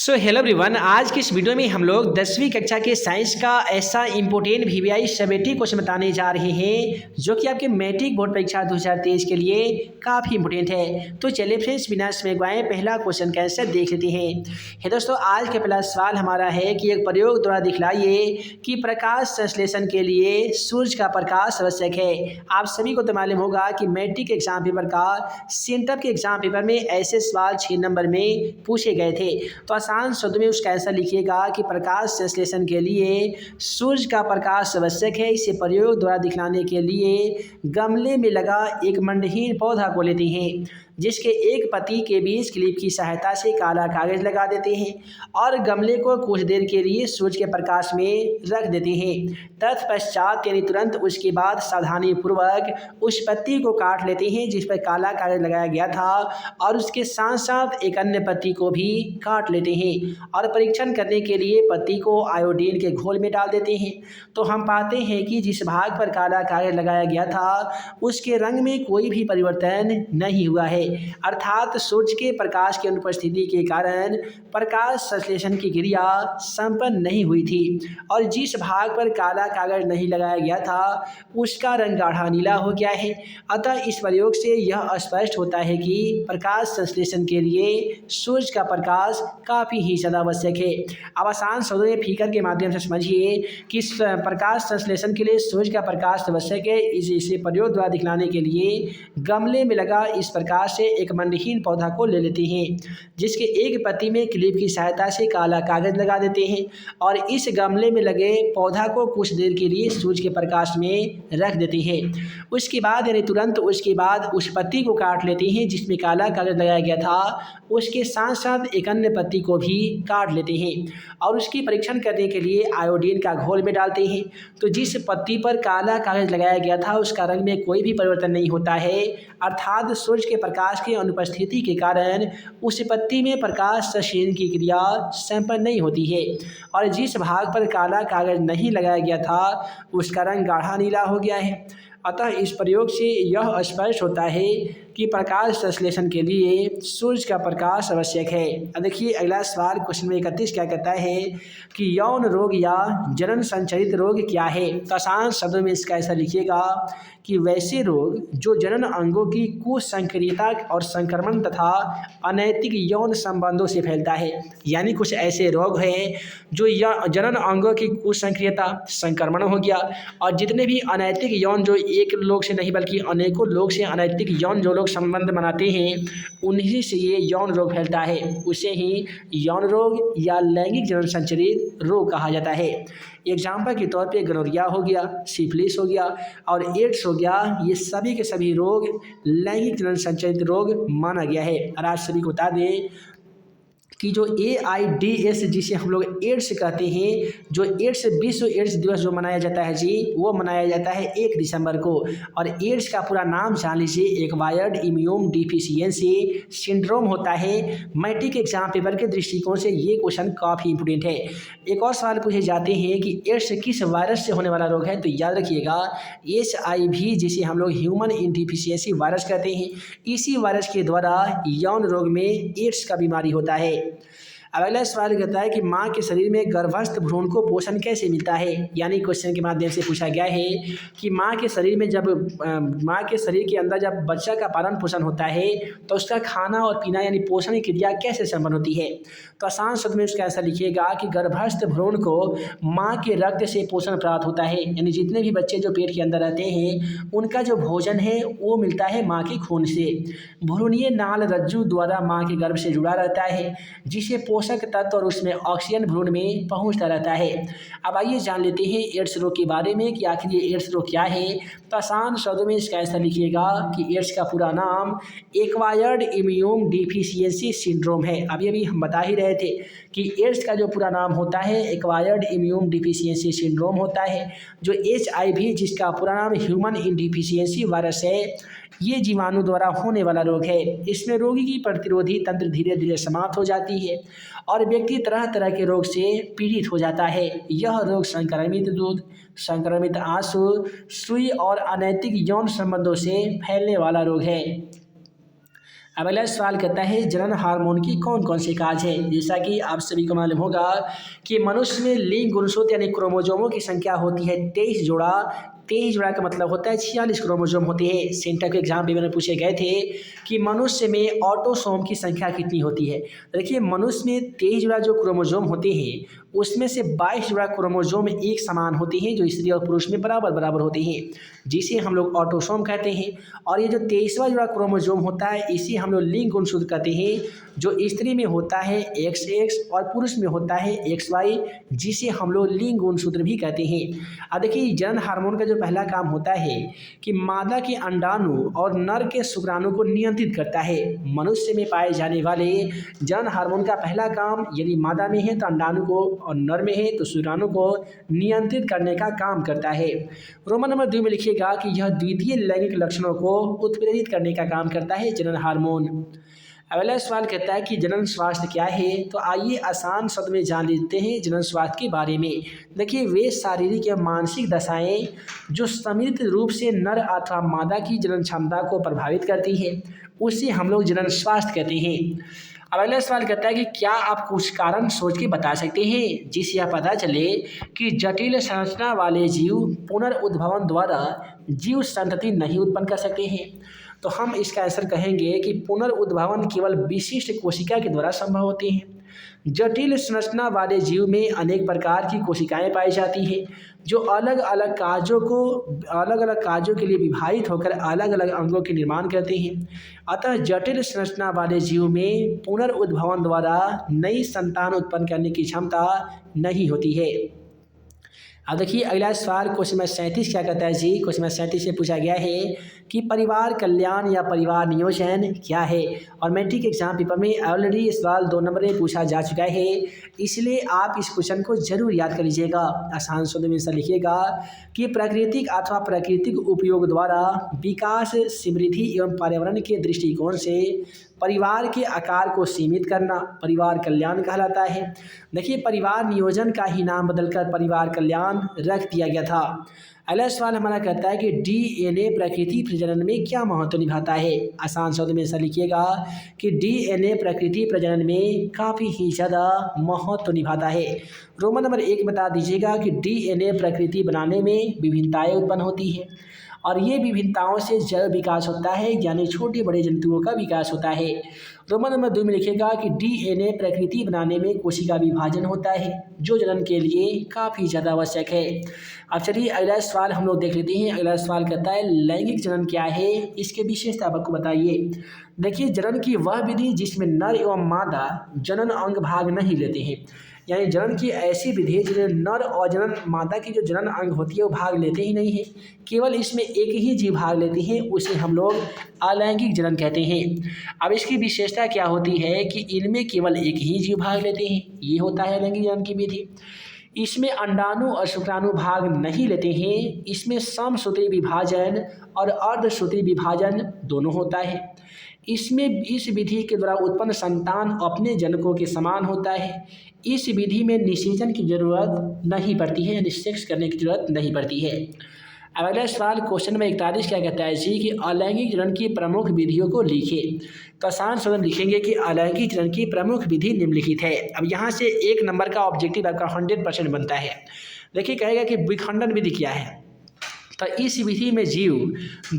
Hello everyone, आज की इस वीडियो में हम लोग 10वीं कक्षा के साइंस का ऐसा इंपॉर्टेंट वीवीआई सबेटी क्वेश्चन बताने जा रहे हैं जो कि आपके मैट्रिक बोर्ड परीक्षा 2023 के लिए काफ़ी इंपॉर्टेंट है। तो चलिए फ्रेंड्स, बिना समय गवाए पहला क्वेश्चन का आंसर देख लेते हैं। है दोस्तों, आज का पहला सवाल हमारा है कि एक प्रयोग द्वारा दिखलाइए कि प्रकाश संश्लेषण के लिए सूर्य का प्रकाश आवश्यक है। आप सभी को तो मालूम होगा कि मैट्रिक एग्जाम पेपर का सेंटअप के एग्जाम पेपर में ऐसे सवाल 6 नंबर में पूछे गए थे। तो आसान शब्द में उसका ऐसा लिखिएगा कि प्रकाश संश्लेषण के लिए सूर्य का प्रकाश आवश्यक है। इसे प्रयोग द्वारा दिखलाने के लिए गमले में लगा एक मंडहीन पौधा को लेते हैं, जिसके एक पत्ती के बीच क्लिप की सहायता से काला कागज लगा देते हैं और गमले को कुछ देर के लिए सूर्य के प्रकाश में रख देते हैं। तत्पश्चात यानी तुरंत उसके बाद सावधानी पूर्वक उस पत्ती को काट लेते हैं जिस पर काला कागज लगाया गया था और उसके साथ साथ एक अन्य पत्ती को भी काट लेते हैं और परीक्षण करने के लिए पत्ती को आयोडीन के घोल में डाल देते हैं। तो हम पाते हैं कि जिस भाग पर काला कागज लगाया गया था उसके रंग में कोई भी परिवर्तन नहीं हुआ है, अर्थात सूर्य के प्रकाश की अनुपस्थिति के कारण प्रकाश संश्लेषण की क्रिया संपन्न नहीं हुई थी और जिस भाग पर काला कागज नहीं लगाया गया था उसका रंग गाढ़ा नीला हो गया है। अतः इस प्रयोग से यह स्पष्ट होता है कि प्रकाश संश्लेषण के लिए सूर्य का प्रकाश काफ़ी ही ज़्यादा आवश्यक है। अब आसान शब्दों में फिगर के माध्यम से समझिए कि प्रकाश संश्लेषण के लिए सूर्य का प्रकाश आवश्यक है। इसे प्रयोग द्वारा दिखलाने के लिए गमले में लगा इस प्रकाश से एक मंडहीन पौधा को ले लेते हैं, जिसके एक पत्ती में क्लिप की सहायता से काला कागज लगा देते हैं और इस गमले में लगे पौधा को कुछ देर के लिए सूर्य के प्रकाश में रख देते हैं। उसके बाद यानी तुरंत उसके बाद उस पत्ती को काट लेते हैं जिसमें काला कागज लगाया गया था, उसके साथ साथ एक अन्य पत्ती को भी काट लेते हैं और उसकी परीक्षण करने के लिए आयोडीन का घोल में डालते हैं। तो जिस पत्ती पर काला कागज लगाया गया था उसका रंग में कोई भी परिवर्तन नहीं होता है, अर्थात सूर्य के प्रकाश की अनुपस्थिति के कारण उस पत्ती में प्रकाश संश्लेषण की क्रिया संपन्न नहीं होती है और जिस भाग पर काला कागज नहीं लगाया गया था उसका रंग गाढ़ा नीला हो गया है। अतः इस प्रयोग से यह स्पष्ट होता है कि प्रकाश संश्लेषण के लिए सूर्य का प्रकाश आवश्यक है। अब देखिए अगला सवाल क्वेश्चन में 31 क्या कहता है कि यौन रोग या जनन संचरित रोग क्या है। तो आसान शब्दों में इसका ऐसा लिखिएगा कि वैसे रोग जो जनन अंगों की कुसंक्रियता और संक्रमण तथा अनैतिक यौन संबंधों से फैलता है। यानी कुछ ऐसे रोग हैं जो जनन अंगों की कुसंक्रियता संक्रमण हो गया और जितने भी अनैतिक यौन जो एक लोग से नहीं बल्कि अनेकों लोग से अनैतिक यौन जो लोग संबंध बनाते हैं उन्हीं से ये यौन रोग फैलता है, उसे ही यौन रोग या लैंगिक जनन संचरित रोग कहा जाता है। एग्जाम्पल के तौर पे गोनोरिया हो गया, सिफिलिस हो गया और एड्स हो गया, ये सभी के सभी रोग लैंगिक जनन संचरित रोग माना गया है। और आज सभी को बता दें कि जो AIDS जिसे हम लोग एड्स कहते हैं, जो एड्स विश्व एड्स दिवस जो मनाया जाता है जी, वो मनाया जाता है 1 दिसंबर को। और एड्स का पूरा नाम जान लीजिए, एक्वायर्ड इम्यून डिफिशियंसी सिंड्रोम होता है। मैट्रिक एग्जाम पेपर के दृष्टिकोण से ये क्वेश्चन काफ़ी इंपोर्टेंट है। एक और सवाल पूछे जाते हैं कि एड्स किस वायरस से होने वाला रोग है, तो याद रखिएगा HIV जिसे हम लोग ह्यूमन इम्यूनोडिफिशियंसी वायरस कहते हैं, इसी वायरस के द्वारा यौन रोग में एड्स का बीमारी होता है। अब अगला सवाल कहता है कि माँ के शरीर में गर्भस्थ भ्रूण को पोषण कैसे मिलता है। यानी क्वेश्चन के माध्यम से पूछा गया है कि माँ के शरीर में जब माँ के शरीर के अंदर जब बच्चा का पालन पोषण होता है तो उसका खाना और पीना यानी पोषण की क्रिया कैसे संपन्न होती है। तो आसान शब्द में उसका ऐसा लिखिएगा कि गर्भस्थ भ्रूण को माँ के रक्त से पोषण प्राप्त होता है। यानी जितने भी बच्चे जो पेट के अंदर रहते हैं उनका जो भोजन है वो मिलता है माँ के खून से। भ्रूणीय नाल रज्जु द्वारा माँ के गर्भ से जुड़ा रहता है, जिसे पोषक तत्व और उसमें ऑक्सीजन भ्रूण में पहुंचता रहता है। अब आइए जान लेते हैं एड्स रोग के बारे में कि आखिर ये एड्स रोग क्या है। तो आसान शब्दों में इसका ऐसा लिखिएगा कि एड्स का पूरा नाम एक्वायर्ड इम्यून डिफिशियंसी सिंड्रोम है। अभी हम बता ही रहे थे कि एड्स का जो पूरा नाम होता है एक्वायर्ड इम्यून डिफिशियंसी सिंड्रोम होता है। जो HIV जिसका पूरा नाम ह्यूमन इम्यूनोडिफिशियंसी वायरस है, ये जीवाणु द्वारा होने वाला रोग है। इसमें रोगी की प्रतिरोधी तंत्र धीरे धीरे समाप्त हो जाती है और व्यक्ति तरह तरह के रोग से पीड़ित हो जाता है। यह रोग संक्रमित दूध, संक्रमित आंसू, सुई और अनैतिक यौन संबंधों से फैलने वाला रोग है। अब अगला सवाल कहता है जनन हार्मोन की कौन कौन से कार्य है। जैसा कि आप सभी को मालूम होगा कि मनुष्य में लिंग गुणसूत्र यानी क्रोमोजोमों की संख्या होती है 23 जोड़ा। 23 जोड़ा का मतलब होता है 46 क्रोमोजोम होते हैं। सेंटर के एग्जाम पेपर में पूछे गए थे कि मनुष्य में ऑटोसोम की संख्या कितनी होती है। देखिए मनुष्य में 23 जोड़ा जो क्रोमोजोम होते हैं उसमें से 22 जोड़ा क्रोमोजोम एक समान होते हैं जो स्त्री और पुरुष में बराबर बराबर होते हैं, जिसे हम लोग ऑटोसोम कहते हैं। और ये जो 23वां जोड़ा क्रोमोजोम होता है इसी हम लोग लिंग गुणसूत्र कहते हैं, जो स्त्री में होता है XX और पुरुष में होता है XY, जिसे हम लोग लिंग गुणसूत्र भी कहते हैं। अब देखिए जनन हार्मोन का जो पहला काम होता है कि मादा के अंडाणु और नर के शुक्राणु को नियंत्रित करता है। मनुष्य में पाए जाने वाले जनन हार्मोन का पहला काम यदि मादा में है तो अंडाणु को और नर में है तो शुक्राणु को नियंत्रित करने का काम करता है। रोमन नंबर 2 में लिखिएगा कि यह द्वितीय लैंगिक लक्षणों को उत्प्रेरित करने का काम करता है जनन हार्मोन। अगला सवाल कहता है कि जनन स्वास्थ्य क्या है। तो आइए आसान शब्द में जान लेते हैं जनन स्वास्थ्य के बारे में। देखिए वे शारीरिक या मानसिक दशाएं जो सम्मिलित रूप से नर अथवा मादा की जनन क्षमता को प्रभावित करती है उसे हम लोग जनन स्वास्थ्य कहते हैं। अब अगला सवाल कहता है कि क्या आप कुछ कारण सोच के बता सकते हैं जिससे यह पता चले कि जटिल संरचना वाले जीव पुनर्उद्भवन द्वारा जीव संतति नहीं उत्पन्न कर सकते हैं। तो हम इसका आंसर कहेंगे कि पुनर्उद्भवन केवल विशिष्ट कोशिका के द्वारा संभव होते हैं। जटिल संरचना वाले जीव में अनेक प्रकार की कोशिकाएं पाई जाती हैं जो अलग अलग कार्यों के लिए विभाजित होकर अलग अलग अंगों के निर्माण करते हैं। अतः जटिल संरचना वाले जीव में पुनर्उद्भवन द्वारा नई संतान उत्पन्न करने की क्षमता नहीं होती है। अब देखिए अगला सवाल क्वेश्चन नंबर 37 क्या कहता है जी। क्वेश्चन नंबर 37 से पूछा गया है कि परिवार कल्याण या परिवार नियोजन क्या है। और मैट्रिक एग्जाम पेपर में ऑलरेडी इस सवाल 2 नंबर में पूछा जा चुका है, इसलिए आप इस क्वेश्चन को जरूर याद कर लीजिएगा। आसान शब्द में ऐसा लिखिएगा कि प्राकृतिक अथवा प्राकृतिक उपयोग द्वारा विकास समृद्धि एवं पर्यावरण के दृष्टिकोण से परिवार के आकार को सीमित करना परिवार कल्याण कहलाता है। देखिए परिवार नियोजन का ही नाम बदलकर परिवार कल्याण रख दिया गया था। अगला सवाल हमारा कहता है कि DNA प्रकृति प्रजनन में क्या महत्व निभाता है। आसान शब्द में ऐसा लिखिएगा कि DNA प्रकृति प्रजनन में काफ़ी ही ज़्यादा महत्व निभाता है। रोमन नंबर 1 बता दीजिएगा कि DNA प्रकृति बनाने में विभिन्नताएं उत्पन्न होती है और ये विभिन्नताओं से जैव विकास होता है, यानी छोटे बड़े जंतुओं का विकास होता है। रोमन नंबर 2 में लिखेगा कि DNA प्रकृति बनाने में कोशिका विभाजन होता है जो जनन के लिए काफ़ी ज़्यादा आवश्यक है। अब चलिए अगला सवाल हम लोग देख लेते हैं। अगला सवाल कहता है लैंगिक जनन क्या है, इसके विशेषता आपको बताइए। देखिए जनन की वह विधि जिसमें नर एवं मादा जनन अंग भाग नहीं लेते हैं, यानी जनन की ऐसी विधि है जिसमें नर और जनन मादा की जो जनन अंग होती है वो भाग लेते ही नहीं है, केवल इसमें एक ही जीव भाग लेती है, उसे हम लोग अलैंगिक जनन कहते हैं। अब इसकी विशेषता क्या होती है कि इनमें केवल एक ही जीव भाग लेते हैं, ये होता है अलैंगिक जनन की विधि। इसमें अंडाणु और शुक्राणु भाग नहीं लेते हैं, इसमें समसूत्री विभाजन और अर्धसूत्री विभाजन दोनों होता है। इसमें इस विधि के द्वारा उत्पन्न संतान अपने जनकों के समान होता है। इस विधि में निषेचन की जरूरत नहीं पड़ती है, यानी सेक्स करने की जरूरत नहीं पड़ती है। अब अगला सवाल क्वेश्चन नंबर 41 क्या कहता है जी कि अलैंगिक जनन की प्रमुख विधियों को लिखिए। तो आसान शब्द में लिखेंगे कि अलैंगिक जनन की प्रमुख विधि निम्नलिखित है। अब यहाँ से 1 नंबर का ऑब्जेक्टिव आपका 100% बनता है। देखिए कहेगा कि विखंडन विधि क्या है। तो इस विधि में जीव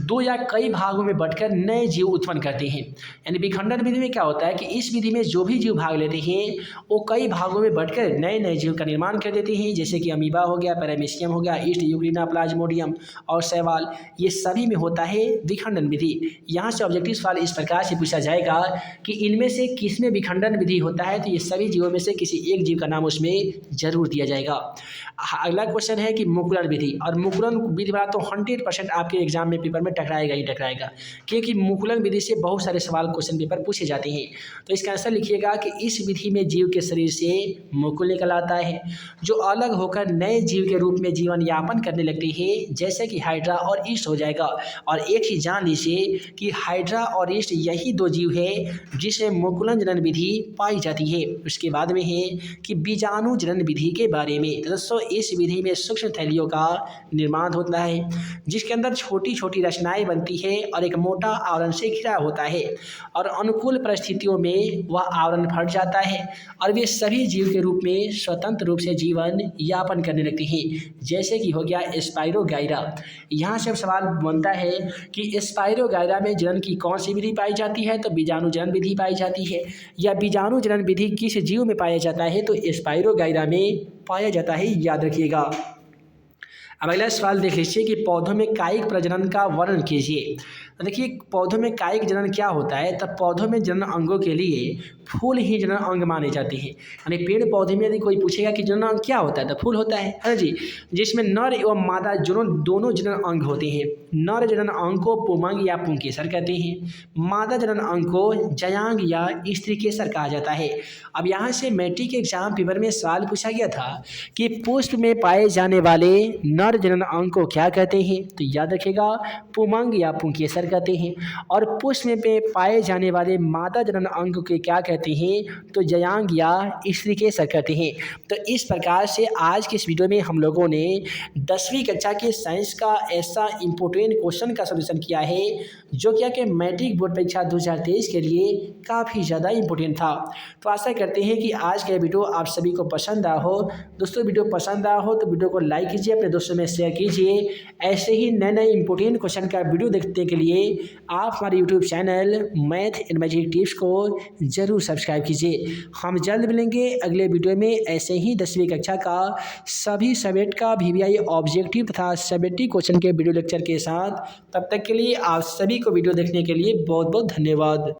2 या कई भागों में बंटकर नए जीव उत्पन्न करते हैं। यानी विखंडन विधि में क्या होता है कि इस विधि में जो भी जीव भाग लेते हैं वो कई भागों में बंटकर नए नए जीव का निर्माण कर देते हैं, जैसे कि अमीबा हो गया, पैरामीशियम हो गया, ईस्ट यूग्रीना, प्लाज्मोडियम और शैवाल, ये सभी में होता है विखंडन विधि। यहाँ से ऑब्जेक्टिव सवाल इस प्रकार से पूछा जाएगा कि इनमें से किस में विखंडन विधि होता है, तो ये सभी जीवों में से किसी एक जीव का नाम उसमें जरूर दिया जाएगा। अगला क्वेश्चन है कि मुकुलन विधि, और मुकुलन विधि तो 100% आपके एग्जाम में पेपर में टकराएगा ही टकराएगा, क्योंकि मुकुलन विधि से बहुत सारे सवाल क्वेश्चन पेपर पूछे जाते हैं। तो इसका आंसर लिखिएगा कि इस विधि में जीव के शरीर से मुकुल निकल आता है जो अलग होकर नए जीव के रूप में जीवन यापन करने लगते हैं, जैसे कि हाइड्रा और ईस्ट हो जाएगा। और एक ही जान लीजिए कि हाइड्रा और ईस्ट यही 2 जीव है जिसमें मुकुलन जनन विधि पाई जाती है। उसके बाद में है कि बीजाणु जनन विधि के बारे में। दोस्तों इस विधि में सूक्ष्म थैलियों का निर्माण होता है जिसके अंदर छोटी छोटी रचनाएं बनती है और एक मोटा आवरण से घिरा होता है और अनुकूल परिस्थितियों में वह आवरण फट जाता है और वे सभी जीव के रूप में स्वतंत्र रूप से जीवन यापन करने लगते हैं। जैसे कि हो गया स्पाइरोगाइरा। यहाँ से अब सवाल बनता है कि स्पाइरोगाइरा में जनन की कौन सी विधि पाई जाती है, तो बीजाणु जनन विधि पाई जाती है। या बीजाणु जनन विधि किस जीव में पाया जाता है, तो स्पाइरोगाइरा में पाया जाता है, याद रखिएगा। अब अगला सवाल देख लीजिए कि पौधों में कायिक प्रजनन का वर्णन कीजिए। तो देखिए पौधों में कायिक जनन क्या होता है, तब पौधों में जनन अंगों के लिए फूल ही जनन अंग माने जाते हैं। यानी पेड़ पौधे में यदि कोई पूछेगा कि जनन अंग क्या होता है, तो फूल होता है ना जी, जिसमें नर एवं मादा दोनों जनन अंग होते हैं। नर जनन अंग को पुमंग या पुंकेसर कहते हैं, मादा जनन अंग को जयांग या स्त्रीकेसर कहा जाता है। अब यहाँ से मैट्रिक एग्जाम पेपर में सवाल पूछा गया था कि पुष्प में पाए जाने वाले नर जनन अंग को क्या कहते हैं, तो याद रखिएगा पुमंग या पुंकेसर कहते हैं। और पुष्प में पाए जाने वाले मादा जनन अंग के क्या कहते हैं, तो जयांग या स्त्रीकेसर कहते हैं। तो इस प्रकार से आज के इस वीडियो में हम लोगों ने 10वीं कक्षा के साइंस का ऐसा इंपॉर्टेंट क्वेश्चन का सॉल्यूशन किया है जो कि मैट्रिक बोर्ड परीक्षा 2023 के लिए काफ़ी ज़्यादा इंपॉर्टेंट था। तो आशा करते हैं कि आज का वीडियो आप सभी को पसंद आया हो। दोस्तों वीडियो पसंद आया हो तो वीडियो को लाइक कीजिए, अपने दोस्तों में शेयर कीजिए। ऐसे ही नए नए इंपॉर्टेंट क्वेश्चन का वीडियो देखने के लिए आप हमारे YouTube channel math and magic tips को ज़रूर सब्सक्राइब कीजिए। हम जल्द मिलेंगे अगले वीडियो में ऐसे ही 10वीं कक्षा का सभी सब्जेक्ट का VVI ऑब्जेक्टिव तथा सब्जेक्टिव क्वेश्चन के वीडियो लेक्चर के साथ। तब तक के लिए आप सभी को वीडियो देखने के लिए बहुत बहुत धन्यवाद।